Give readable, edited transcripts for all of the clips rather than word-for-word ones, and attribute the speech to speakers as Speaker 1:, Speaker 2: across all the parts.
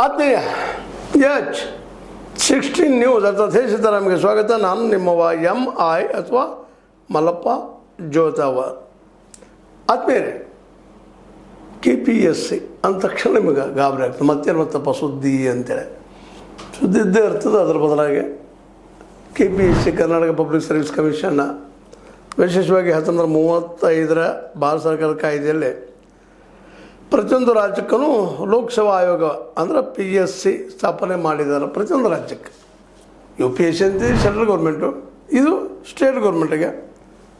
Speaker 1: ಆತ್ಮೀಯ H16 news ಅಥವಾ ದೇಶಿತರಾಮ್ಗೆ ಸ್ವಾಗತ. ನಾನು ನಿಮ್ಮವ MI ಅಥವಾ ಮಲ್ಲಪ್ಪ ಜೋತಾವ. ಆತ್ಮೀಯರೇ, KPSC ಅಂದ ತಕ್ಷಣ ನಿಮಗೆ ಗಾಬರಿ ಆಗ್ತದೆ. ಮತ್ತೇನು ಮತ್ತಪ್ಪ ಸುದ್ದಿ ಅಂತೇಳಿ ಸುದ್ದಿ ಇದ್ದೇ ಇರ್ತದೆ. ಅದರ ಬದಲಾಗಿ KPSC ಕರ್ನಾಟಕ ಪಬ್ಲಿಕ್ ಸರ್ವಿಸ್ ಕಮಿಷನ್ನ ವಿಶೇಷವಾಗಿ 1935 ಭಾರತ ಸರ್ಕಾರದ ಕಾಯ್ದೆಯಲ್ಲಿ ಪ್ರತಿಯೊಂದು ರಾಜ್ಯಕ್ಕೂ ಲೋಕಸೇವಾ ಆಯೋಗ ಅಂದರೆ PSC ಸ್ಥಾಪನೆ ಮಾಡಿದ್ದಾರೆ. ಪ್ರತಿಯೊಂದು ರಾಜ್ಯಕ್ಕೆ UPSC ಅಂತ ಸೆಂಟ್ರಲ್ ಗೌರ್ಮೆಂಟು, ಇದು ಸ್ಟೇಟ್ ಗೌರ್ಮೆಂಟಿಗೆ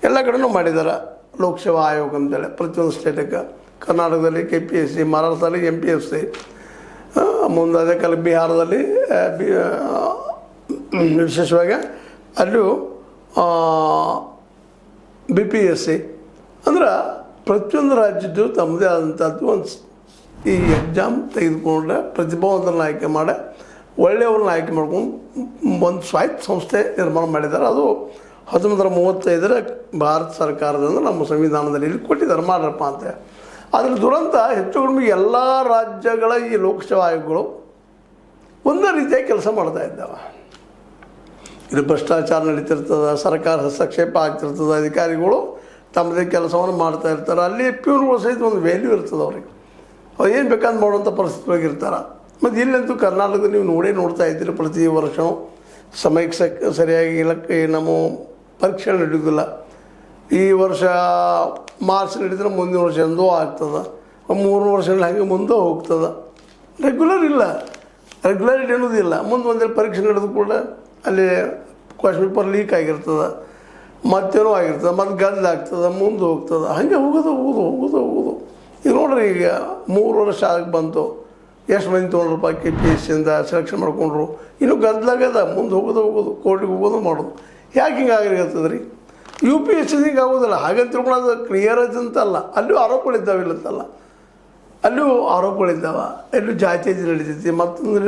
Speaker 1: ಎಲ್ಲ ಕಡೆನೂ ಮಾಡಿದ್ದಾರೆ ಲೋಕಸೇವಾ ಆಯೋಗ ಅಂತೇಳಿ. ಪ್ರತಿಯೊಂದು ಸ್ಟೇಟಿಗೆ ಕರ್ನಾಟಕದಲ್ಲಿ KPSC, ಮಹಾರಾಷ್ಟ್ರದಲ್ಲಿ MPSC, ಮುಂದೆ ಅದೇ ಕಾಲ ಬಿಹಾರದಲ್ಲಿ ವಿಶೇಷವಾಗಿ ಅಲ್ಲೂ BPSC. ಅಂದ್ರೆ ಪ್ರತಿಯೊಂದು ರಾಜ್ಯದ್ದು ತಮ್ಮದೇ ಆದಂಥದ್ದು ಒಂದು ಈ ಎಕ್ಸಾಮ್ ತೆಗೆದುಕೊಂಡ್ರೆ ಪ್ರತಿಭಾವಂತರನ್ನ ಆಯ್ಕೆ ಮಾಡಿ ಒಳ್ಳೆಯವ್ರನ್ನ ಆಯ್ಕೆ ಮಾಡ್ಕೊಂಡು ಒಂದು ಸ್ವಾಯತ್ತ ಸಂಸ್ಥೆ ನಿರ್ಮಾಣ ಮಾಡಿದ್ದಾರೆ. ಅದು 1935 ಭಾರತ ಸರ್ಕಾರದಿಂದ ನಮ್ಮ ಸಂವಿಧಾನದಲ್ಲಿ ಇಲ್ಲಿ ಕೊಟ್ಟಿದ್ದಾರೆ, ಮಾಡ್ರಪ್ಪ ಅಂತ. ಅದ್ರ ದುರಂತ ಹೆಚ್ಚು ಕಡಿಮೆ ಎಲ್ಲ ರಾಜ್ಯಗಳ ಈ ಲೋಕಸೇವಾ ಆಯೋಗಗಳು ಒಂದೇ ರೀತಿಯಾಗಿ ಕೆಲಸ ಮಾಡ್ತಾ ಇದ್ದಾವೆ. ಇದು ಭ್ರಷ್ಟಾಚಾರ ನಡೀತಿರ್ತದೆ, ಸರ್ಕಾರ ಹಸ್ತಕ್ಷೇಪ ಆಗ್ತಿರ್ತದೆ, ಅಧಿಕಾರಿಗಳು ತಮ್ಮದೇ ಕೆಲಸವನ್ನು ಮಾಡ್ತಾ ಇರ್ತಾರೆ. ಅಲ್ಲಿ ಪ್ಯೂರ್ಗಳು ಸಹಿತ ಒಂದು ವ್ಯಾಲ್ಯೂ ಇರ್ತದೆ ಅವ್ರಿಗೆ. ಅವ್ರು ಏನು ಬೇಕಾದ್ ಮಾಡುವಂಥ ಪರಿಸ್ಥಿತಿ ಒಳಗಿರ್ತಾರೆ. ಮತ್ತು ಇಲ್ಲಂತೂ ಕರ್ನಾಟಕದಲ್ಲಿ ನೀವು ನೋಡ್ತಾ ಇದ್ದೀರಿ, ಪ್ರತಿ ವರ್ಷ ಸಮಯಕ್ಕೆ ಸರಿಯಾಗಿ ಇಲ್ಲಕ್ಕೆ ನಮ್ಮ ಪರೀಕ್ಷೆ ನಡೆಯೋದಿಲ್ಲ. ಈ ವರ್ಷ ಮಾರ್ಚ್ ನಡೀತಾರೆ, ಮುಂದಿನ ವರ್ಷ ಎಂದೋ ಆಗ್ತದೆ, 3 ವರ್ಷಗಳ ಹಾಗೆ ಮುಂದೆ ಹೋಗ್ತದೆ. ರೆಗ್ಯುಲರ್ ಇಲ್ಲ, ರೆಗ್ಯುಲಾರಿಟಿ ಅನ್ನೋದಿಲ್ಲ. ಮುಂದೆ ಒಂದೆಲ್ಲ ಪರೀಕ್ಷೆ ನಡೆದು ಕೂಡ ಅಲ್ಲಿ ಕ್ವೆಶ್ಚನ್ ಪೇಪರ್ ಲೀಕ್ ಆಗಿರ್ತದೆ, ಮತ್ತೇನೋ ಆಗಿರ್ತದೆ, ಮತ್ತು ಗದ್ದಲಾಗ್ತದೆ, ಮುಂದೆ ಹೋಗ್ತದೆ. ಹಾಗೆ ಹೋಗೋದು. ಈಗ ನೋಡ್ರಿ, ಈಗ 3 ವರ್ಷ ಆಗಕ್ಕೆ ಬಂತು, ಎಷ್ಟು ಮಂದಿ ತೊಗೊಂಡ್ರಪ್ಪ KPSCಯಿಂದ ಸೆಲೆಕ್ಷನ್ ಮಾಡ್ಕೊಂಡ್ರು, ಇನ್ನೂ ಗದ್ದಲಾಗದ, ಮುಂದೆ ಹೋಗೋದು, ಕೋರ್ಟಿಗೆ ಹೋಗೋದು ಮಾಡೋದು. ಯಾಕೆ ಹಿಂಗೆ ಆಗಿರ್ತದೆ ರೀ? UPSC ಹಿಂಗೆ ಆಗೋದಿಲ್ಲ. ಹಾಗಂತ ತಿಳ್ಕೊಳ್ಳೋದು ಕ್ಲಿಯರ್ ಐತಂತಲ್ಲ, ಅಲ್ಲೂ ಆರೋಪಗಳಿದ್ದಾವೆ, ಇಲ್ಲಂತಲ್ಲ, ಅಲ್ಲೂ ಆರೋಪಗಳಿದ್ದಾವೆ. ಎಲ್ಲೂ ಜಾತಿ ನಡೀತೈತಿ, ಮತ್ತೊಂದು